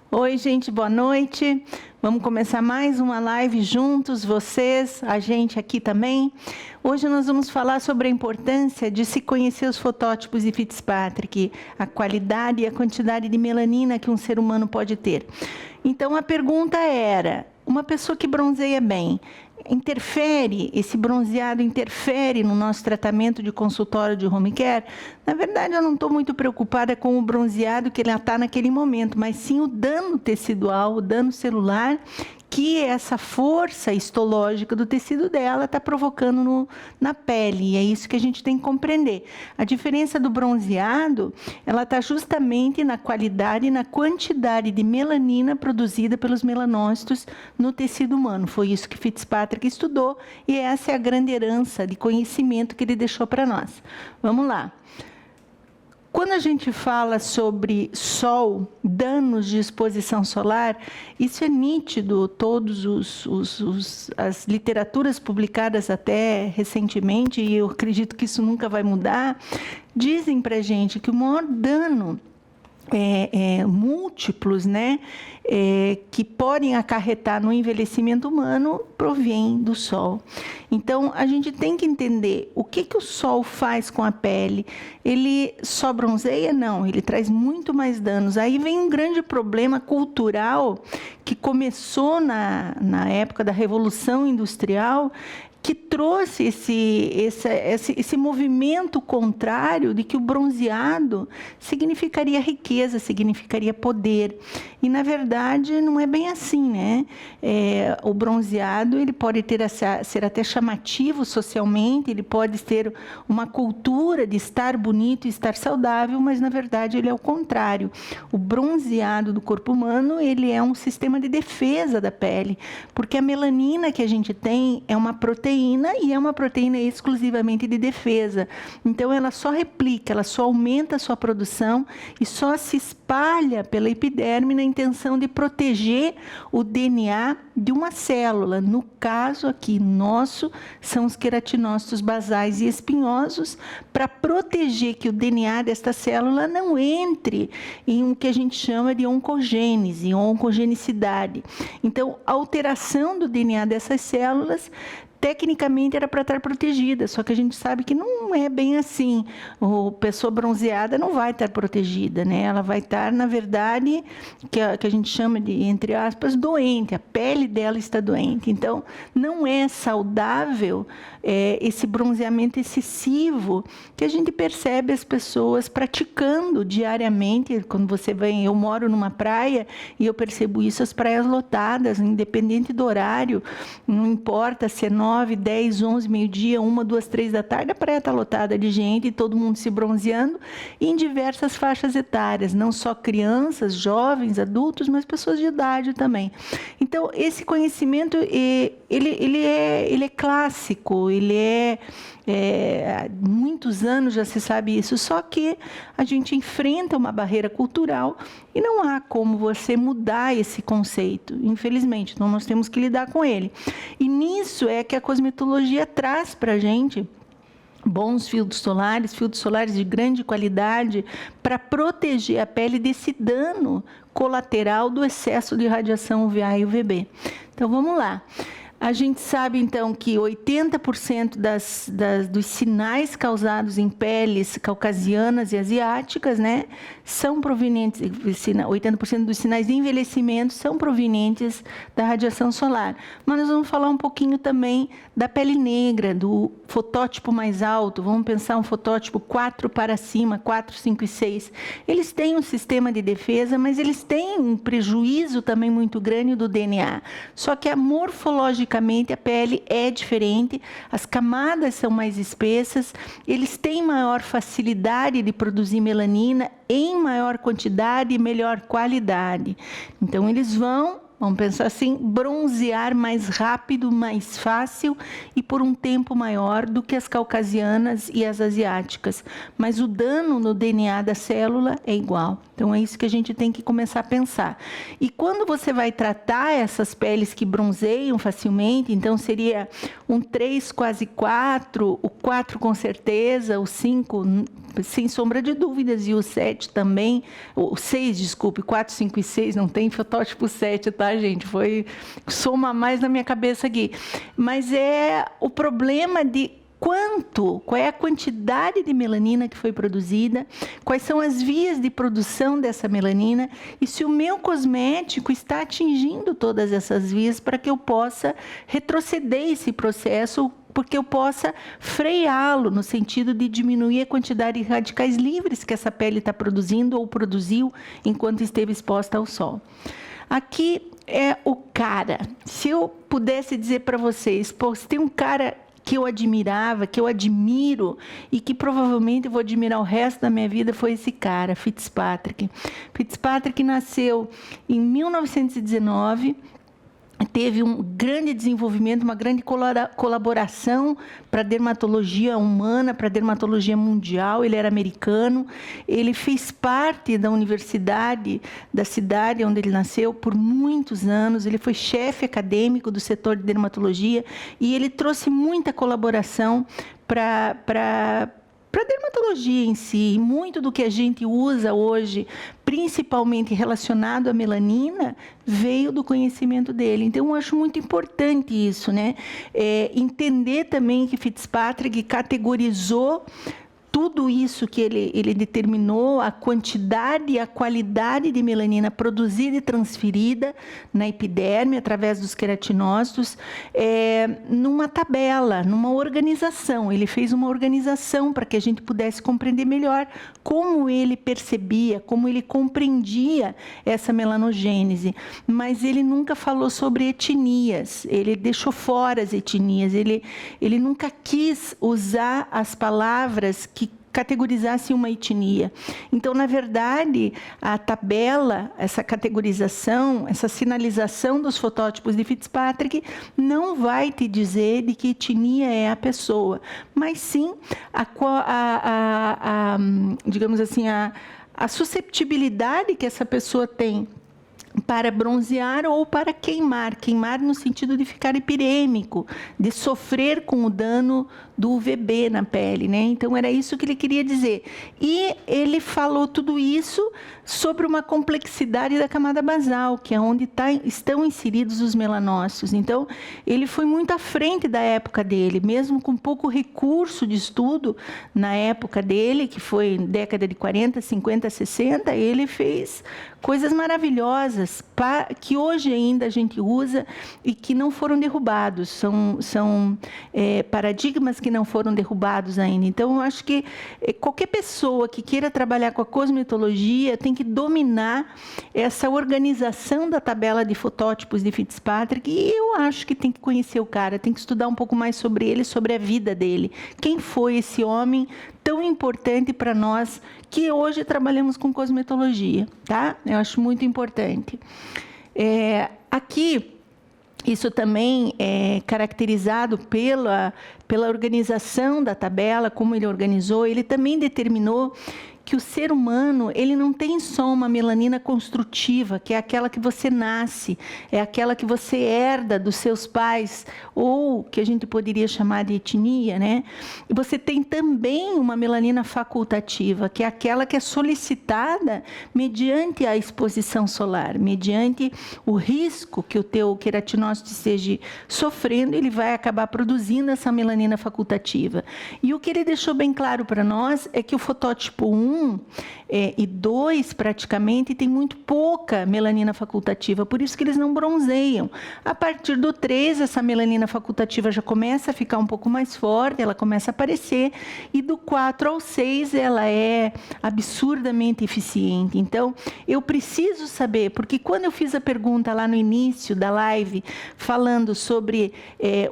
Oi, gente, boa noite. Vamos começar mais uma live juntos, vocês, a gente aqui também. Hoje nós vamos falar sobre a importância de se conhecer os fotótipos de Fitzpatrick, a qualidade e a quantidade de melanina que um ser humano pode ter. Então, a pergunta era, uma pessoa que bronzeia bem, esse bronzeado interfere no nosso tratamento de consultório de home care? Na verdade, eu não estou muito preocupada com o bronzeado que ele está naquele momento, mas sim o dano tecidual, o dano celular, que essa força histológica do tecido dela está provocando na pele, e é isso que a gente tem que compreender. A diferença do bronzeado, ela está justamente na qualidade e na quantidade de melanina produzida pelos melanócitos no tecido humano. Foi isso que Fitzpatrick estudou, e essa é a grande herança de conhecimento que ele deixou para nós. Vamos lá. Quando a gente fala sobre sol, danos de exposição solar, isso é nítido, as literaturas publicadas até recentemente, e eu acredito que isso nunca vai mudar, dizem para a gente que o maior dano múltiplos, né, que podem acarretar no envelhecimento humano, provém do sol. Então, a gente tem que entender o que o sol faz com a pele. Ele só bronzeia? Não, ele traz muito mais danos. Aí vem um grande problema cultural que começou na época da Revolução Industrial, que trouxe esse movimento contrário de que o bronzeado significaria riqueza, significaria poder. E, na verdade, não é bem assim, né? O bronzeado ele pode ser até chamativo socialmente, ele pode ter uma cultura de estar bonito e estar saudável, mas, na verdade, ele é o contrário. O bronzeado do corpo humano ele é um sistema de defesa da pele, porque a melanina que a gente tem é uma proteína, e é uma proteína exclusivamente de defesa. Então, ela só replica, ela só aumenta a sua produção e só se espalha pela epiderme na intenção de proteger o DNA de uma célula. No caso aqui nosso, são os queratinócitos basais e espinhosos, para proteger que o DNA desta célula não entre em o que a gente chama de oncogênese, oncogenicidade. Então, a alteração do DNA dessas células tecnicamente era para estar protegida, só que a gente sabe que não é bem assim. A pessoa bronzeada não vai estar protegida, né? Ela vai estar, na verdade, que a gente chama de, entre aspas, doente. A pele dela está doente. Então, não é saudável esse bronzeamento excessivo que a gente percebe as pessoas praticando diariamente. Quando você vem, eu moro numa praia e eu percebo isso, as praias lotadas, independente do horário, não importa se é 9, 10, 11, meio-dia, 1, 2, 3 da tarde, a praia está lotada de gente, todo mundo se bronzeando, em diversas faixas etárias, não só crianças, jovens, adultos, mas pessoas de idade também. Então, esse conhecimento, ele é clássico, há muitos anos já se sabe isso, só que a gente enfrenta uma barreira cultural e não há como você mudar esse conceito, infelizmente, então nós temos que lidar com ele. E nisso é que a cosmetologia traz para a gente bons filtros solares de grande qualidade, para proteger a pele desse dano colateral do excesso de radiação UVA e UVB. Então, vamos lá. A gente sabe, então, que 80% dos sinais causados em peles caucasianas e asiáticas, né, são provenientes, 80% dos sinais de envelhecimento são provenientes da radiação solar. Mas nós vamos falar um pouquinho também da pele negra, do fotótipo mais alto. Vamos pensar um fotótipo 4 para cima, 4, 5 e 6. Eles têm um sistema de defesa, mas eles têm um prejuízo também muito grande do DNA. Só que a morfologicamente a pele é diferente, as camadas são mais espessas, eles têm maior facilidade de produzir melanina em maior quantidade e melhor qualidade. Então, eles vão vamos pensar assim, bronzear mais rápido, mais fácil e por um tempo maior do que as caucasianas e as asiáticas. Mas o dano no DNA da célula é igual. Então, é isso que a gente tem que começar a pensar. E quando você vai tratar essas peles que bronzeiam facilmente, então seria um 3, quase 4, o 4 com certeza, o 5, sem sombra de dúvidas, e o 7 também, o 6, desculpe, 4, 5 e 6, não tem fotótipo 7, tá, gente? Foi soma mais na minha cabeça aqui. Mas é o problema de qual é a quantidade de melanina que foi produzida, quais são as vias de produção dessa melanina e se o meu cosmético está atingindo todas essas vias para que eu possa retroceder esse processo, porque eu possa freá-lo no sentido de diminuir a quantidade de radicais livres que essa pele está produzindo ou produziu enquanto esteve exposta ao sol. Aqui é o cara. Se eu pudesse dizer para vocês, pô, se tem um cara que eu admirava, que eu admiro e que provavelmente eu vou admirar o resto da minha vida, foi esse cara, Fitzpatrick. Fitzpatrick nasceu em 1919, teve um grande desenvolvimento, uma grande colaboração para a dermatologia humana, para a dermatologia mundial. Ele era americano, ele fez parte da universidade da cidade onde ele nasceu por muitos anos, ele foi chefe acadêmico do setor de dermatologia e ele trouxe muita colaboração para a dermatologia em si. Muito do que a gente usa hoje, principalmente relacionado à melanina, veio do conhecimento dele. Então, eu acho muito importante isso, né? Entender também que Fitzpatrick categorizou tudo isso que ele determinou, a quantidade e a qualidade de melanina produzida e transferida na epiderme, através dos queratinócitos, numa tabela, numa organização. Ele fez uma organização para que a gente pudesse compreender melhor como ele percebia, como ele compreendia essa melanogênese. Mas ele nunca falou sobre etnias, ele deixou fora as etnias, ele nunca quis usar as palavras que categorizasse uma etnia. Então, na verdade, a tabela, essa categorização, essa sinalização dos fotótipos de Fitzpatrick não vai te dizer de que etnia é a pessoa, mas sim digamos assim, a susceptibilidade que essa pessoa tem para bronzear ou para queimar. Queimar no sentido de ficar epidêmico, de sofrer com o dano do UVB na pele, né? Então, era isso que ele queria dizer. E ele falou tudo isso sobre uma complexidade da camada basal, que é onde estão inseridos os melanócitos. Então, ele foi muito à frente da época dele, mesmo com pouco recurso de estudo na época dele, que foi década de 40, 50, 60, ele fez coisas maravilhosas que hoje ainda a gente usa e que não foram derrubados. São paradigmas que não foram derrubados ainda. Então, eu acho que qualquer pessoa que queira trabalhar com a cosmetologia tem que dominar essa organização da tabela de fotótipos de Fitzpatrick, e eu acho que tem que conhecer o cara, tem que estudar um pouco mais sobre ele, sobre a vida dele. Quem foi esse homem tão importante para nós que hoje trabalhamos com cosmetologia, tá? Eu acho muito importante. Aqui, isso também é caracterizado pela organização da tabela, como ele organizou. Ele também determinou que o ser humano, ele não tem só uma melanina construtiva, que é aquela que você nasce, é aquela que você herda dos seus pais, ou que a gente poderia chamar de etnia, né? E você tem também uma melanina facultativa, que é aquela que é solicitada mediante a exposição solar, mediante o risco que o teu queratinócito esteja sofrendo, ele vai acabar produzindo essa melanina facultativa. E o que ele deixou bem claro para nós é que o fotótipo 1 e 2, praticamente, tem muito pouca melanina facultativa, por isso que eles não bronzeiam. A partir do 3, essa melanina facultativa já começa a ficar um pouco mais forte, ela começa a aparecer, e do 4 ao 6 ela é absurdamente eficiente. Então, eu preciso saber, porque quando eu fiz a pergunta lá no início da live, falando sobre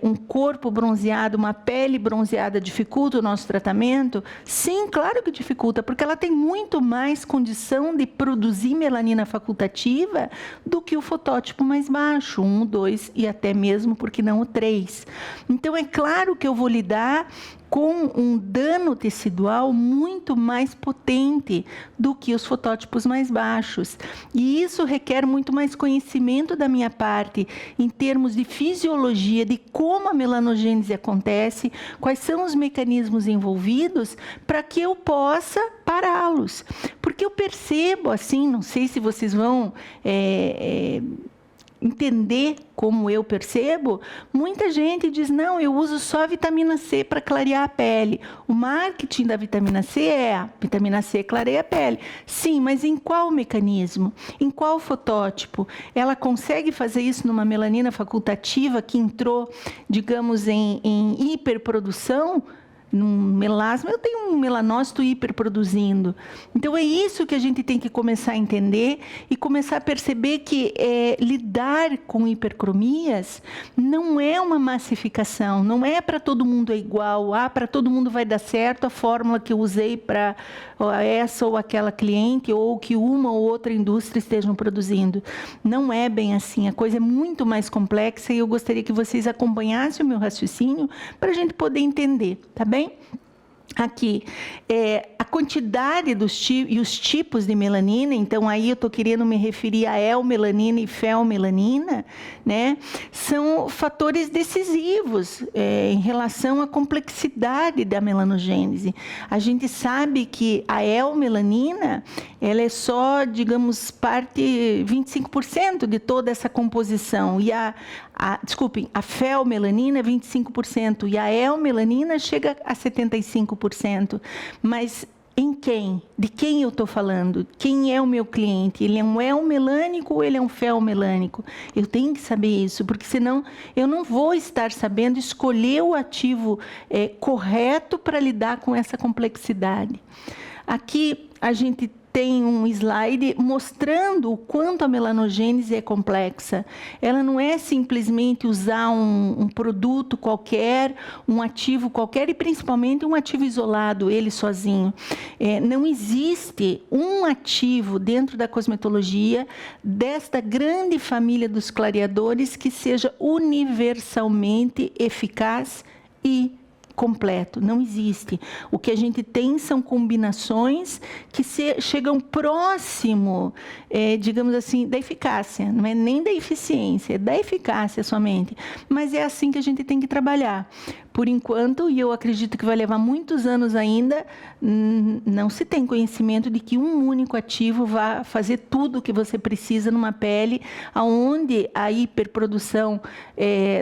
um corpo bronzeado, uma pele bronzeada dificulta o nosso tratamento, sim, claro que dificulta, porque ela tem muito mais condição de produzir melanina facultativa do que o fotótipo mais baixo, 1, 2 e até mesmo, porque não o 3. Então, é claro que eu vou lidar com um dano tecidual muito mais potente do que os fotótipos mais baixos. E isso requer muito mais conhecimento da minha parte, em termos de fisiologia, de como a melanogênese acontece, quais são os mecanismos envolvidos, para que eu possa pará-los. Porque eu percebo, assim, não sei se vocês vão entender como eu percebo, muita gente diz, não, eu uso só vitamina C para clarear a pele. O marketing da vitamina C a vitamina C clareia a pele. Sim, mas em qual mecanismo? Em qual fotótipo? Ela consegue fazer isso numa melanina facultativa que entrou, digamos, em hiperprodução? Num melasma, eu tenho um melanócito hiperproduzindo. Então, é isso que a gente tem que começar a entender e começar a perceber que lidar com hipercromias não é uma massificação, não é para todo mundo é igual, para todo mundo vai dar certo a fórmula que eu usei para essa ou aquela cliente, ou que uma ou outra indústria estejam produzindo. Não é bem assim, a coisa é muito mais complexa e eu gostaria que vocês acompanhassem o meu raciocínio para a gente poder entender, tá bem? Aqui, a quantidade e os tipos de melanina, então aí eu estou querendo me referir a eumelanina e feomelanina, né? São fatores decisivos em relação à complexidade da melanogênese. A gente sabe que a eumelanina, ela é só, digamos, parte 25% de toda essa composição, e desculpem, a feomelanina é 25%, e a eumelanina chega a 75%. Mas em quem? De quem eu estou falando? Quem é o meu cliente? Ele é um eumelânico ou ele é um feomelânico? Eu tenho que saber isso, porque senão eu não vou estar sabendo escolher o ativo correto para lidar com essa complexidade. Aqui a gente tem um slide mostrando o quanto a melanogênese é complexa. Ela não é simplesmente usar um produto qualquer, um ativo qualquer, e principalmente um ativo isolado, ele sozinho. Não existe um ativo dentro da cosmetologia, desta grande família dos clareadores, que seja universalmente eficaz e completo, não existe. O que a gente tem são combinações que chegam próximo, digamos assim, da eficácia, não é nem da eficiência, é da eficácia somente, mas é assim que a gente tem que trabalhar. Por enquanto, e eu acredito que vai levar muitos anos ainda, não se tem conhecimento de que um único ativo vá fazer tudo o que você precisa numa pele, onde a hiperprodução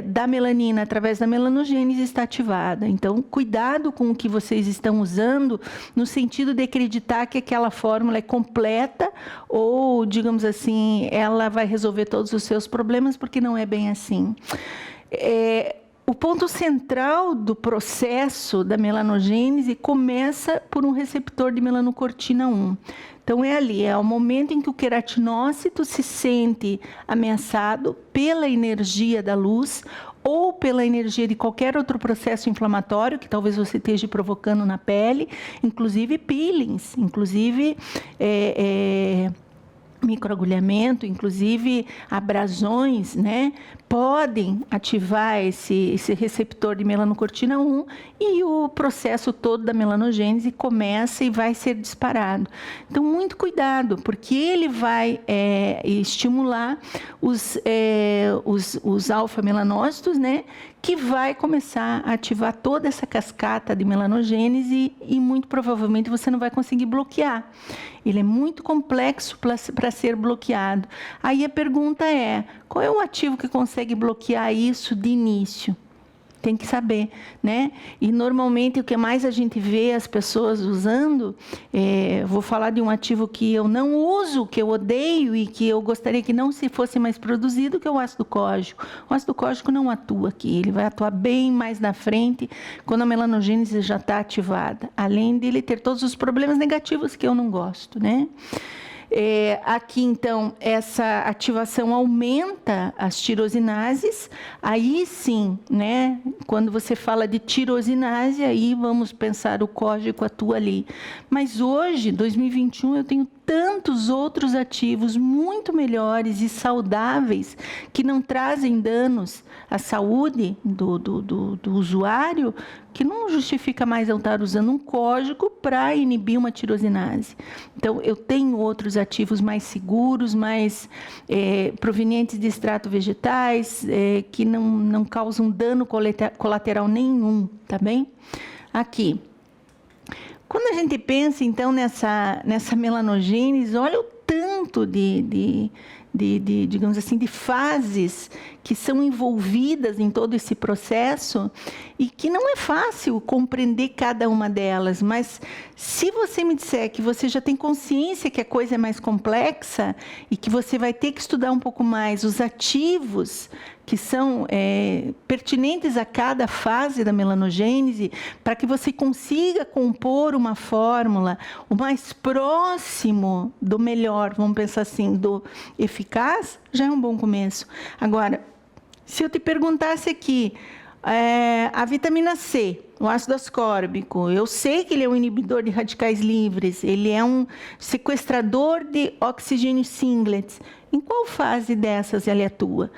da melanina através da melanogênese está ativada. Então, cuidado com o que vocês estão usando, no sentido de acreditar que aquela fórmula é completa ou, digamos assim, ela vai resolver todos os seus problemas, porque não é bem assim. O ponto central do processo da melanogênese começa por um receptor de melanocortina 1. Então, ali, é o momento em que o queratinócito se sente ameaçado pela energia da luz ou pela energia de qualquer outro processo inflamatório que talvez você esteja provocando na pele, inclusive peelings, inclusive microagulhamento, inclusive abrasões, né, podem ativar esse receptor de melanocortina 1 e o processo todo da melanogênese começa e vai ser disparado. Então, muito cuidado, porque ele vai estimular os alfa-melanócitos, né, que vai começar a ativar toda essa cascata de melanogênese e muito provavelmente você não vai conseguir bloquear. Ele é muito complexo para ser bloqueado. Aí a pergunta é, qual é o ativo que consegue bloquear isso de início? Tem que saber, né? E normalmente o que mais a gente vê as pessoas usando, vou falar de um ativo que eu não uso, que eu odeio e que eu gostaria que não se fosse mais produzido, que é o ácido cógico. O ácido cógico não atua aqui, ele vai atuar bem mais na frente, quando a melanogênese já está ativada, além dele ter todos os problemas negativos que eu não gosto, né? Aqui, então, essa ativação aumenta as tirosinases. Aí sim, né? Quando você fala de tirosinase, aí vamos pensar o código atua ali. Mas hoje, 2021, eu tenho tantos outros ativos muito melhores e saudáveis que não trazem danos à saúde do usuário, que não justifica mais eu estar usando um código para inibir uma tirosinase. Então, eu tenho outros ativos mais seguros, mais provenientes de extratos vegetais, que não causam dano colateral nenhum, tá bem? Aqui. Quando a gente pensa, então, nessa melanogênese, olha o tanto digamos assim, de fases que são envolvidas em todo esse processo e que não é fácil compreender cada uma delas, mas se você me disser que você já tem consciência que a coisa é mais complexa e que você vai ter que estudar um pouco mais os ativos que são pertinentes a cada fase da melanogênese, para que você consiga compor uma fórmula o mais próximo do melhor, vamos pensar assim, do eficaz, já é um bom começo. Agora, se eu te perguntasse aqui, a vitamina C, o ácido ascórbico, eu sei que ele é um inibidor de radicais livres, ele é um sequestrador de oxigênio singlets. Em qual fase dessas ele atua?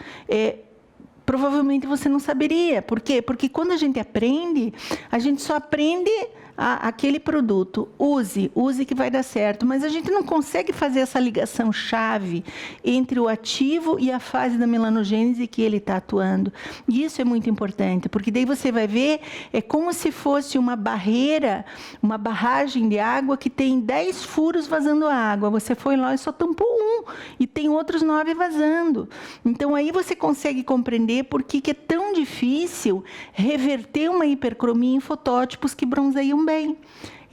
Provavelmente você não saberia. Por quê? Porque quando a gente só aprende aquele produto. Use que vai dar certo. Mas a gente não consegue fazer essa ligação chave entre o ativo e a fase da melanogênese que ele está atuando. E isso é muito importante, porque daí você vai ver, é como se fosse uma barreira, uma barragem de água que tem 10 furos vazando água. Você foi lá e só tampou um, e tem outros 9 vazando. Então, aí você consegue compreender por que é tão difícil reverter uma hipercromia em fotótipos que bronzeiam bem.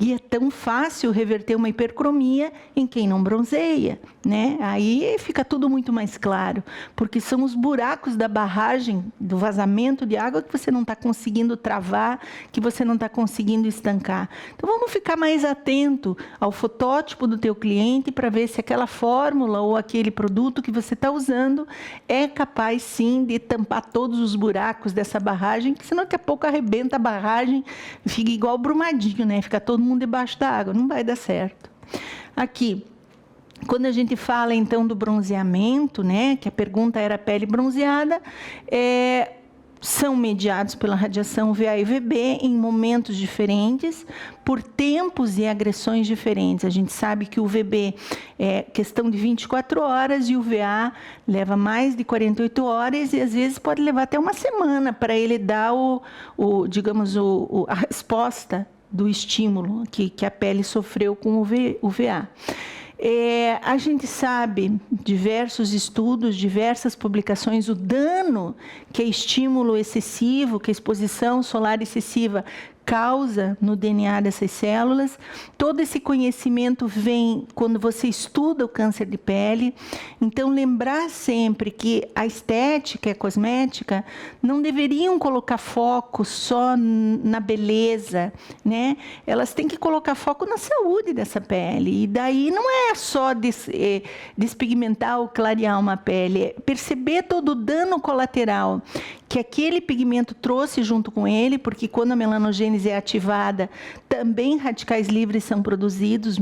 E é tão fácil reverter uma hipercromia em quem não bronzeia, né? Aí fica tudo muito mais claro, porque são os buracos da barragem, do vazamento de água que você não está conseguindo travar, que você não está conseguindo estancar. Então, vamos ficar mais atento ao fotótipo do teu cliente para ver se aquela fórmula ou aquele produto que você está usando é capaz, sim, de tampar todos os buracos dessa barragem, que senão daqui a pouco arrebenta a barragem, fica igual Brumadinho, né? Fica todo mundo debaixo da água, não vai dar certo. Aqui, quando a gente fala então do bronzeamento, né, que a pergunta era pele bronzeada, são mediados pela radiação UVA e UVB em momentos diferentes, por tempos e agressões diferentes. A gente sabe que o UVB é questão de 24 horas e o UVA leva mais de 48 horas e às vezes pode levar até uma semana para ele dar a resposta do estímulo que a pele sofreu com o UVA. A gente sabe, diversos estudos, diversas publicações, o dano que é estímulo excessivo, que a exposição solar excessiva causa no DNA dessas células. Todo esse conhecimento vem quando você estuda o câncer de pele. Então, lembrar sempre que a estética e a cosmética não deveriam colocar foco só na beleza, né? Elas têm que colocar foco na saúde dessa pele. E daí não é só despigmentar ou clarear uma pele, é perceber todo o dano colateral que aquele pigmento trouxe junto com ele, porque quando a melanogênese é ativada, também radicais livres são produzidos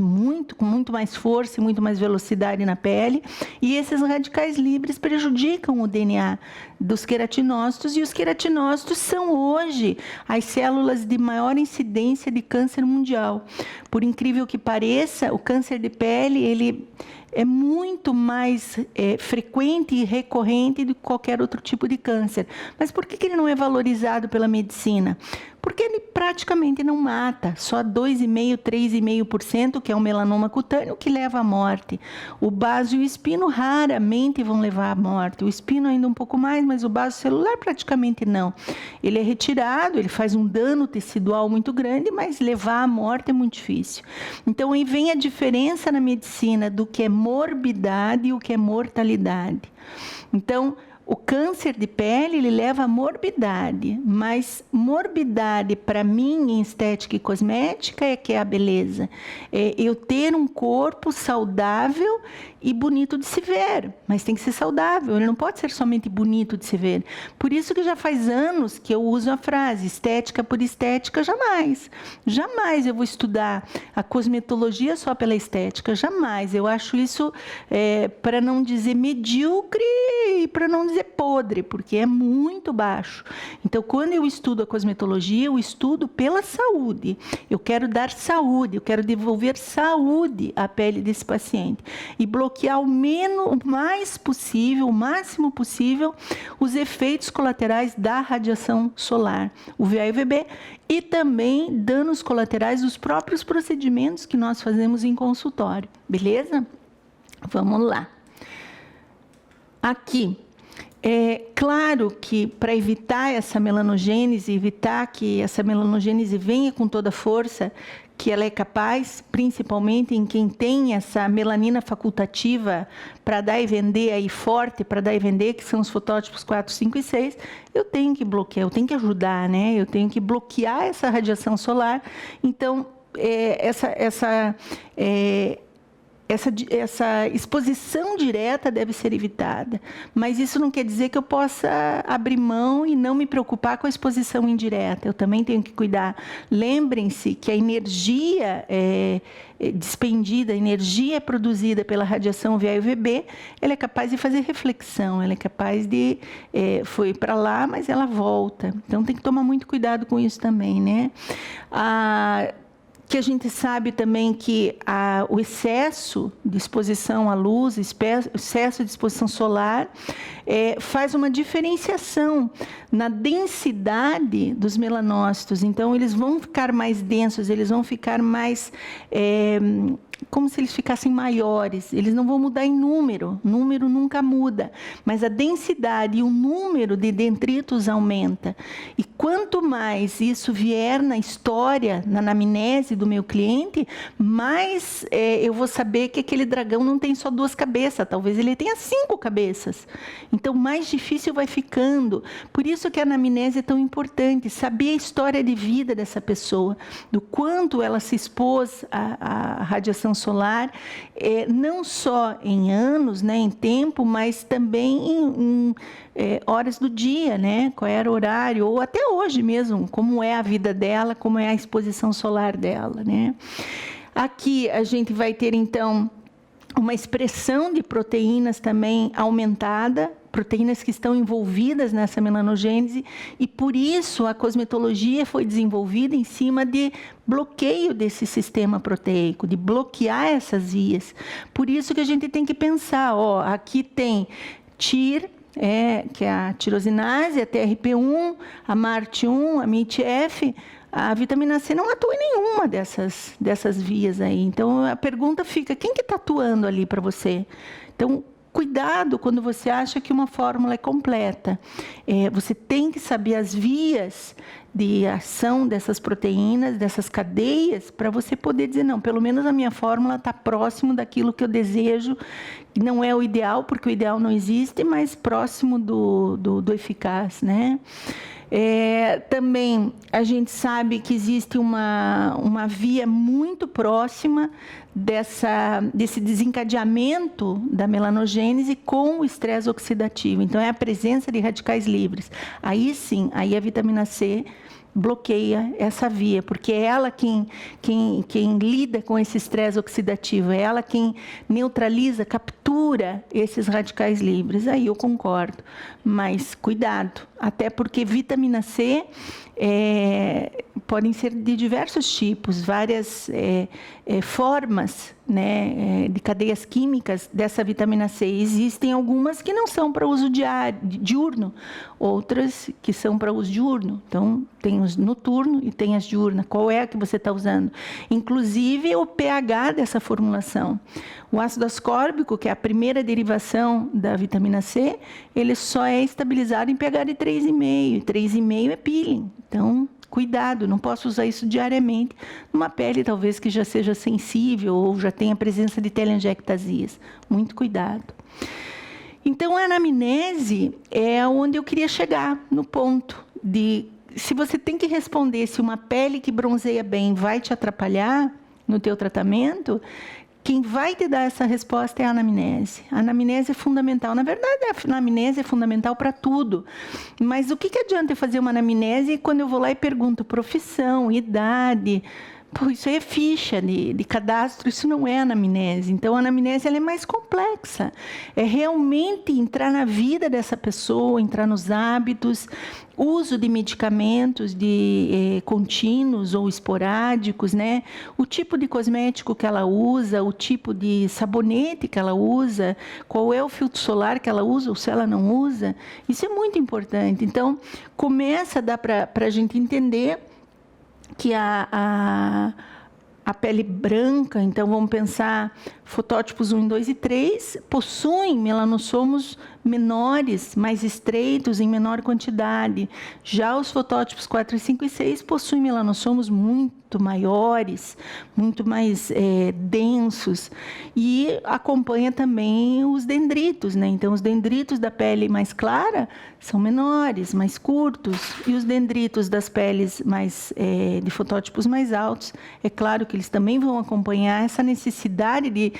com muito mais força e muito mais velocidade na pele, e esses radicais livres prejudicam o DNA dos queratinócitos, e os queratinócitos são hoje as células de maior incidência de câncer mundial. Por incrível que pareça, o câncer de pele, ele é muito mais frequente e recorrente do que qualquer outro tipo de câncer. Mas por que ele não é valorizado pela medicina? Porque ele praticamente não mata, só 2,5%, 3,5%, que é o melanoma cutâneo, que leva à morte. O baso e o espino raramente vão levar à morte. O espino ainda um pouco mais, mas o baso celular praticamente não. Ele é retirado, ele faz um dano tecidual muito grande, mas levar à morte é muito difícil. Então, aí vem a diferença na medicina do que é morbidade e o que é mortalidade. Então, o câncer de pele, ele leva a morbidade, mas morbidade, para mim, em estética e cosmética, é que é a beleza. É eu ter um corpo saudável e bonito de se ver, mas tem que ser saudável, ele não pode ser somente bonito de se ver. Por isso que já faz anos que eu uso a frase, estética por estética, jamais. Jamais eu vou estudar a cosmetologia só pela estética, jamais. Eu acho isso, para não dizer medíocre e para não dizer podre, porque é muito baixo. Então, quando eu estudo a cosmetologia, eu estudo pela saúde. Eu quero dar saúde, eu quero devolver saúde à pele desse paciente. E bloquear o mais possível, o máximo possível, os efeitos colaterais da radiação solar, UVA e UVB, e também danos colaterais dos próprios procedimentos que nós fazemos em consultório. Beleza? Vamos lá. Aqui, é claro que para evitar essa melanogênese, evitar que essa melanogênese venha com toda a força, que ela é capaz, principalmente em quem tem essa melanina facultativa para dar e vender aí forte, para dar e vender, que são os fotótipos 4, 5 e 6, eu tenho que bloquear, eu tenho que ajudar, né? Eu tenho que bloquear essa radiação solar. Então, essa exposição direta deve ser evitada, mas isso não quer dizer que eu possa abrir mão e não me preocupar com a exposição indireta. Eu também tenho que cuidar. Lembrem-se que a energia despendida, a energia produzida pela radiação UVA e UVB, ela é capaz de fazer reflexão, ela é capaz de... foi para lá, mas ela volta. Então, tem que tomar muito cuidado com isso também, né? Que a gente sabe também que o excesso de exposição à luz, excesso de exposição solar, faz uma diferenciação na densidade dos melanócitos. Então, eles vão ficar mais densos, eles vão ficar mais... como se eles ficassem maiores, eles não vão mudar em número nunca muda, mas a densidade e o número de dendritos aumenta. E quanto mais isso vier na história, na anamnese do meu cliente, mais eu vou saber que aquele dragão não tem só 2 cabeças, talvez ele tenha 5 cabeças. Então, mais difícil vai ficando. Por isso que a anamnese é tão importante, saber a história de vida dessa pessoa, do quanto ela se expôs à radiação solar, não só em anos, né, em tempo, mas também em horas do dia, né, qual era o horário, ou até hoje mesmo, como é a vida dela, como é a exposição solar dela, né. Aqui a gente vai ter, então, uma expressão de proteínas também aumentada, proteínas que estão envolvidas nessa melanogênese, e por isso a cosmetologia foi desenvolvida em cima de bloqueio desse sistema proteico, de bloquear essas vias. Por isso que a gente tem que pensar, aqui tem TIR, que é a tirosinase, a TRP1, a MART1, a MIT-F. A vitamina C não atua em nenhuma dessas vias aí. Então, a pergunta fica, quem que está atuando ali para você? Então, cuidado quando você acha que uma fórmula é completa. Você tem que saber as vias de ação dessas proteínas, dessas cadeias, para você poder dizer, não, pelo menos a minha fórmula está próximo daquilo que eu desejo. Não é o ideal, porque o ideal não existe, mas próximo do eficaz, né? Também a gente sabe que existe uma via muito próxima desse desencadeamento da melanogênese com o estresse oxidativo. Então, é a presença de radicais livres. Aí sim, aí a vitamina C bloqueia essa via, porque é ela quem lida com esse estresse oxidativo, é ela quem neutraliza, captura esses radicais livres. Aí eu concordo, mas cuidado, até porque vitamina C podem ser de diversos tipos, várias formas, né, de cadeias químicas dessa vitamina C. Existem algumas que não são para uso diurno, outras que são para uso diurno. Então, tem os noturno e tem as diurnas. Qual é a que você está usando? Inclusive, o pH dessa formulação. O ácido ascórbico, que é a primeira derivação da vitamina C, ele só é estabilizado em pH de 3,5. 3,5 é peeling. Então, cuidado, não posso usar isso diariamente numa pele talvez que já seja sensível ou já tenha presença de telangiectasias. Muito cuidado. Então, a anamnese é onde eu queria chegar, no ponto de, se você tem que responder se uma pele que bronzeia bem vai te atrapalhar no teu tratamento, quem vai te dar essa resposta é a anamnese. A anamnese é fundamental. Na verdade, a anamnese é fundamental para tudo. Mas o que adianta eu fazer uma anamnese quando eu vou lá e pergunto profissão, idade? Pô, isso aí é ficha de cadastro, isso não é anamnese. Então, a anamnese ela é mais complexa. É realmente entrar na vida dessa pessoa, entrar nos hábitos, uso de medicamentos contínuos ou esporádicos, né? O tipo de cosmético que ela usa, o tipo de sabonete que ela usa, qual é o filtro solar que ela usa ou se ela não usa. Isso é muito importante. Então, começa a dar para a gente entender que a pele branca, então vamos pensar, fotótipos 1, 2 e 3, possuem melanossomos menores, mais estreitos, em menor quantidade. Já os fotótipos 4, 5 e 6 possuem melanossomos muito maiores, muito mais densos. E acompanha também os dendritos, né? Então, os dendritos da pele mais clara são menores, mais curtos. E os dendritos das peles de fotótipos mais altos, é claro que eles também vão acompanhar essa necessidade de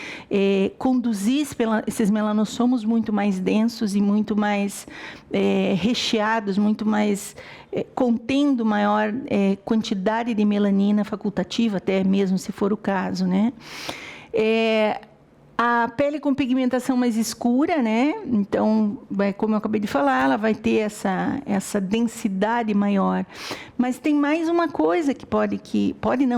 conduzir esses melanossomos muito mais densos e muito mais recheados, muito mais contendo maior quantidade de melanina facultativa, até mesmo se for o caso, né? A pele com pigmentação mais escura, né? Então, como eu acabei de falar, ela vai ter essa densidade maior. Mas tem mais uma coisa que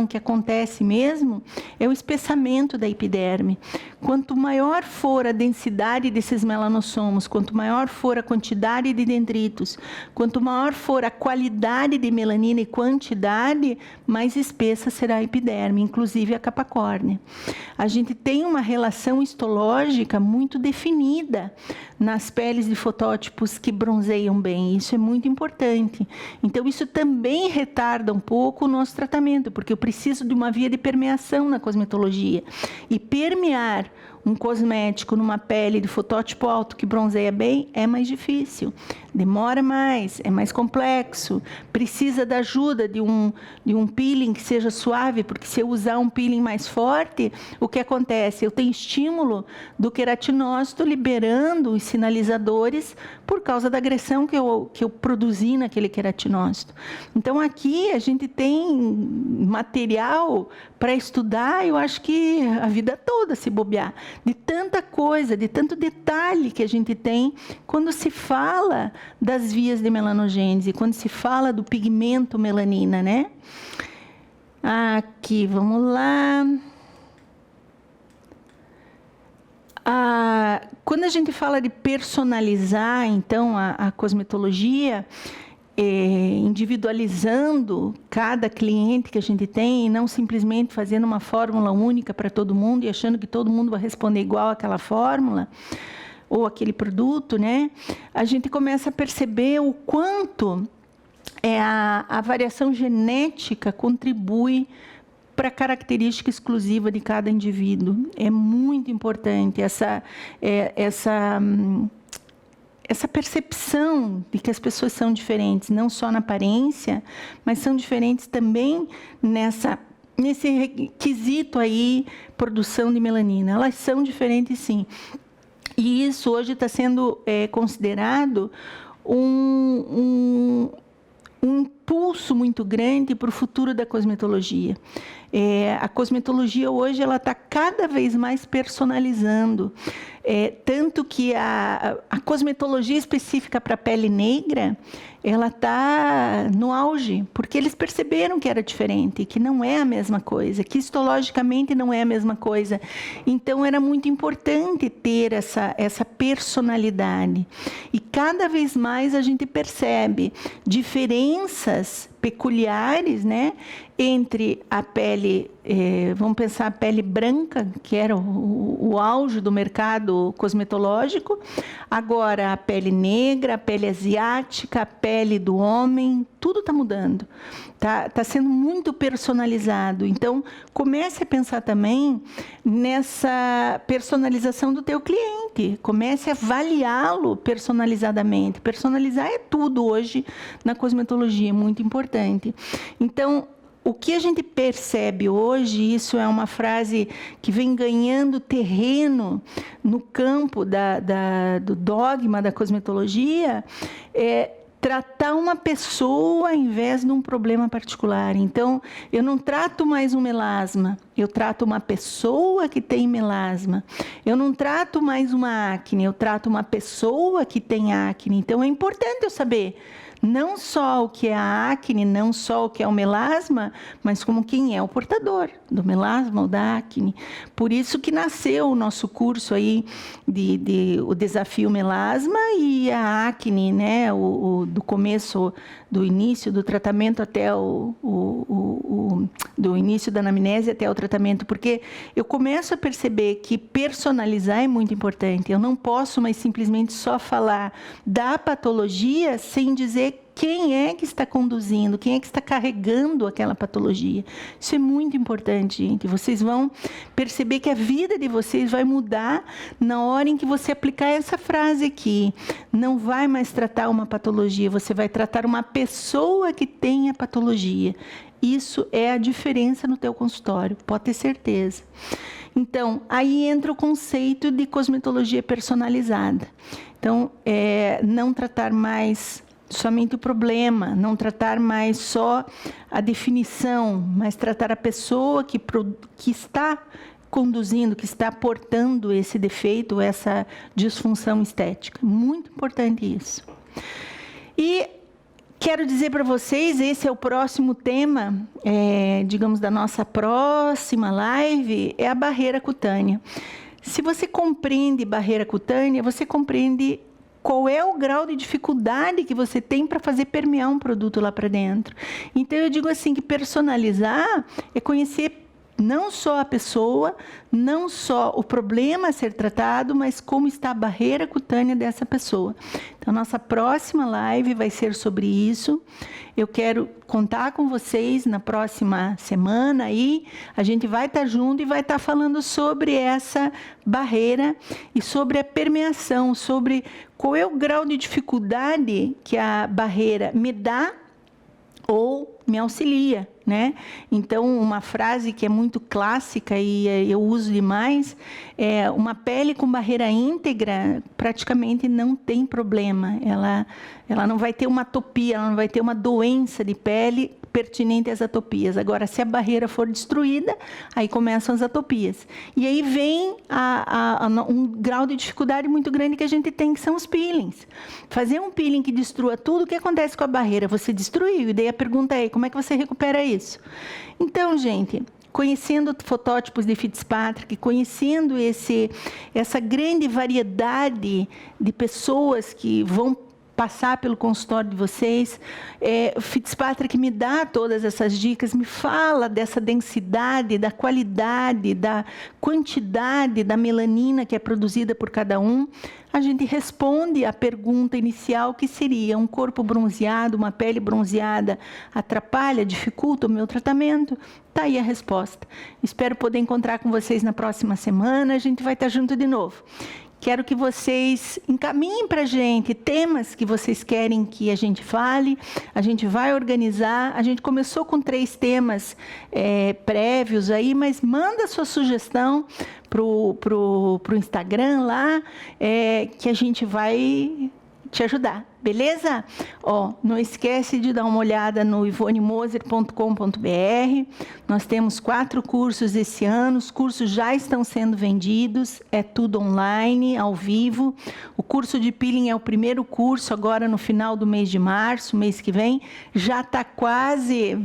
que acontece mesmo, é o espessamento da epiderme. Quanto maior for a densidade desses melanossomos, quanto maior for a quantidade de dendritos, quanto maior for a qualidade de melanina e quantidade, mais espessa será a epiderme, inclusive a capa córnea. A gente tem uma relação histológica muito definida nas peles de fotótipos que bronzeiam bem. Isso é muito importante. Então, isso também retarda um pouco o nosso tratamento, porque eu preciso de uma via de permeação na cosmetologia. E permear um cosmético numa pele de fotótipo alto que bronzeia bem é mais difícil, demora mais, é mais complexo, precisa da ajuda de um peeling que seja suave, porque se eu usar um peeling mais forte, o que acontece? Eu tenho estímulo do queratinócito liberando os sinalizadores por causa da agressão que eu produzi naquele queratinócito. Então, aqui a gente tem material para estudar, eu acho que a vida toda, se bobear, de tanta coisa, de tanto detalhe que a gente tem quando se fala das vias de melanogênese, quando se fala do pigmento melanina, né? Aqui, vamos lá. Quando a gente fala de personalizar, então, a cosmetologia, individualizando cada cliente que a gente tem, e não simplesmente fazendo uma fórmula única para todo mundo e achando que todo mundo vai responder igual àquela fórmula ou aquele produto, né? A gente começa a perceber o quanto a variação genética contribui para a característica exclusiva de cada indivíduo. É muito importante essa percepção de que as pessoas são diferentes, não só na aparência, mas são diferentes também nesse requisito aí, produção de melanina. Elas são diferentes, sim. E isso hoje está sendo considerado um impulso muito grande para o futuro da cosmetologia. A cosmetologia hoje ela está cada vez mais personalizando, tanto que a cosmetologia específica para a pele negra, ela está no auge, porque eles perceberam que era diferente, que não é a mesma coisa, que histologicamente não é a mesma coisa. Então, era muito importante ter essa personalidade. E cada vez mais a gente percebe diferenças peculiares, né, entre a pele, vamos pensar a pele branca, que era o auge do mercado cosmetológico, agora a pele negra, a pele asiática, a pele do homem, tudo está mudando, tá sendo muito personalizado. Então, comece a pensar também nessa personalização do teu cliente. consulte, comece a avaliá-lo personalizadamente. Personalizar é tudo hoje na cosmetologia, é muito importante. Então, o que a gente percebe hoje, isso é uma frase que vem ganhando terreno no campo do dogma da cosmetologia, é tratar uma pessoa ao invés de um problema particular. Então, eu não trato mais um melasma, eu trato uma pessoa que tem melasma. Eu não trato mais uma acne, eu trato uma pessoa que tem acne. Então, é importante eu saber não só o que é a acne, não só o que é o melasma, mas como quem é o portador do melasma ou da acne. Por isso que nasceu o nosso curso aí o desafio melasma e a acne, né? Do começo, do início do tratamento até do início da anamnese até o tratamento, porque eu começo a perceber que personalizar é muito importante. Eu não posso mais simplesmente só falar da patologia sem dizer quem é que está conduzindo, quem é que está carregando aquela patologia. Isso é muito importante, gente. Vocês vão perceber que a vida de vocês vai mudar na hora em que você aplicar essa frase aqui. Não vai mais tratar uma patologia, você vai tratar uma pessoa que tem a patologia. Isso é a diferença no teu consultório, pode ter certeza. Então, aí entra o conceito de cosmetologia personalizada. Então, não tratar mais somente o problema, não tratar mais só a definição, mas tratar a pessoa que está conduzindo, que está portando esse defeito, essa disfunção estética. Muito importante isso. E quero dizer para vocês, esse é o próximo tema, digamos, da nossa próxima live, é a barreira cutânea. Se você compreende barreira cutânea, você compreende qual é o grau de dificuldade que você tem para fazer permear um produto lá para dentro. Então, eu digo assim, que personalizar é conhecer não só a pessoa, não só o problema a ser tratado, mas como está a barreira cutânea dessa pessoa. Então, nossa próxima live vai ser sobre isso. Eu quero contar com vocês na próxima semana aí. A gente vai estar junto e vai estar falando sobre essa barreira e sobre a permeação, sobre qual é o grau de dificuldade que a barreira me dá ou me auxilia, né? Então, uma frase que é muito clássica e eu uso demais é: uma pele com barreira íntegra praticamente não tem problema. Ela não vai ter uma atopia, ela não vai ter uma doença de pele pertinente às atopias. Agora, se a barreira for destruída, aí começam as atopias. E aí vem um grau de dificuldade muito grande que a gente tem, que são os peelings. Fazer um peeling que destrua tudo, o que acontece com a barreira? Você destruiu, e daí a pergunta é: como é que você recupera isso? Então, gente, conhecendo fotótipos de Fitzpatrick, conhecendo essa grande variedade de pessoas que vão passar pelo consultório de vocês, Fitzpatrick me dá todas essas dicas, me fala dessa densidade, da qualidade, da quantidade da melanina que é produzida por cada um. A gente responde à pergunta inicial, que seria: um corpo bronzeado, uma pele bronzeada atrapalha, dificulta o meu tratamento? Está aí a resposta. Espero poder encontrar com vocês na próxima semana, a gente vai estar junto de novo. Quero que vocês encaminhem para a gente temas que vocês querem que a gente fale. A gente vai organizar. A gente começou com 3 temas prévios aí, mas manda sua sugestão pro Instagram lá, que a gente vai te ajudar, beleza? Não esquece de dar uma olhada no ivonemoser.com.br. Nós temos 4 cursos esse ano, os cursos já estão sendo vendidos, é tudo online, ao vivo. O curso de peeling é o primeiro curso, agora no final do mês de março, mês que vem, já está quase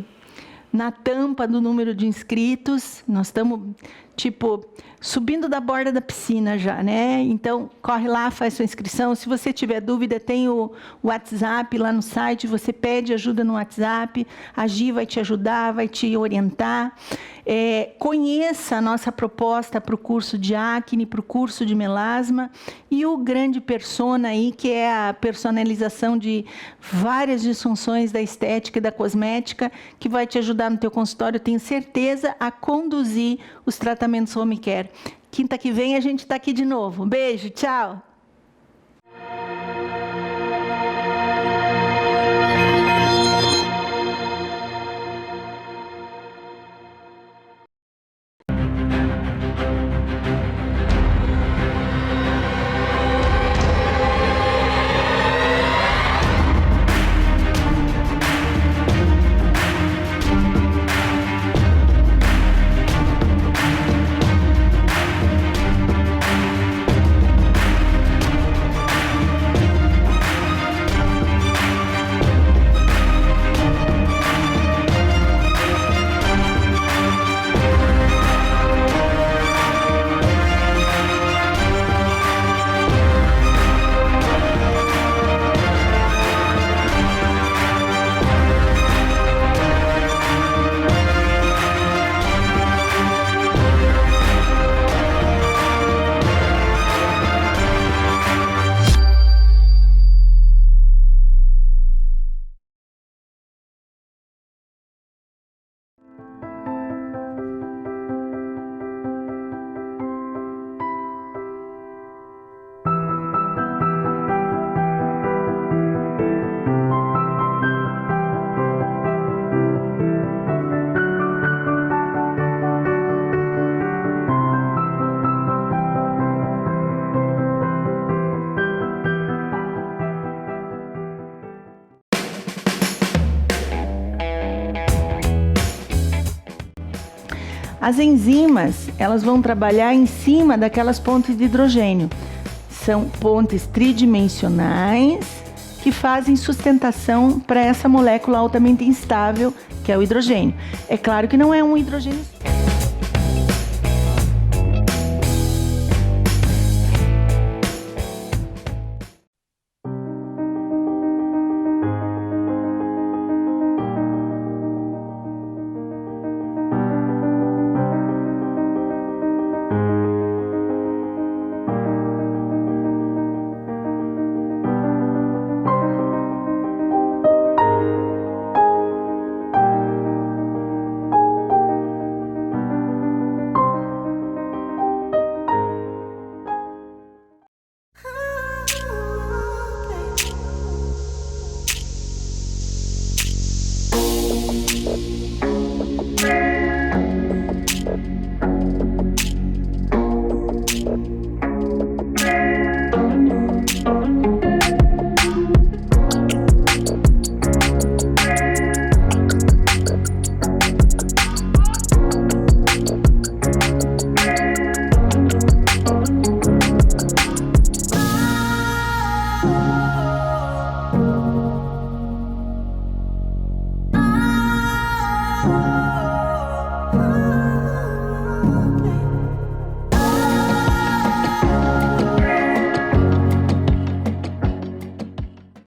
na tampa do número de inscritos. Nós estamos, subindo da borda da piscina já, né? Então, corre lá, faz sua inscrição. Se você tiver dúvida, tem o WhatsApp lá no site, você pede ajuda no WhatsApp, a Gi vai te ajudar, vai te orientar. Conheça a nossa proposta para o curso de acne, para o curso de melasma, e o grande persona aí, que é a personalização de várias disfunções da estética e da cosmética, que vai te ajudar no teu consultório, eu tenho certeza, a conduzir os tratamentos home care. Quinta que vem a gente está aqui de novo. Um beijo, tchau! As enzimas, elas vão trabalhar em cima daquelas pontes de hidrogênio. São pontes tridimensionais que fazem sustentação para essa molécula altamente instável, que é o hidrogênio. É claro que não é um hidrogênio,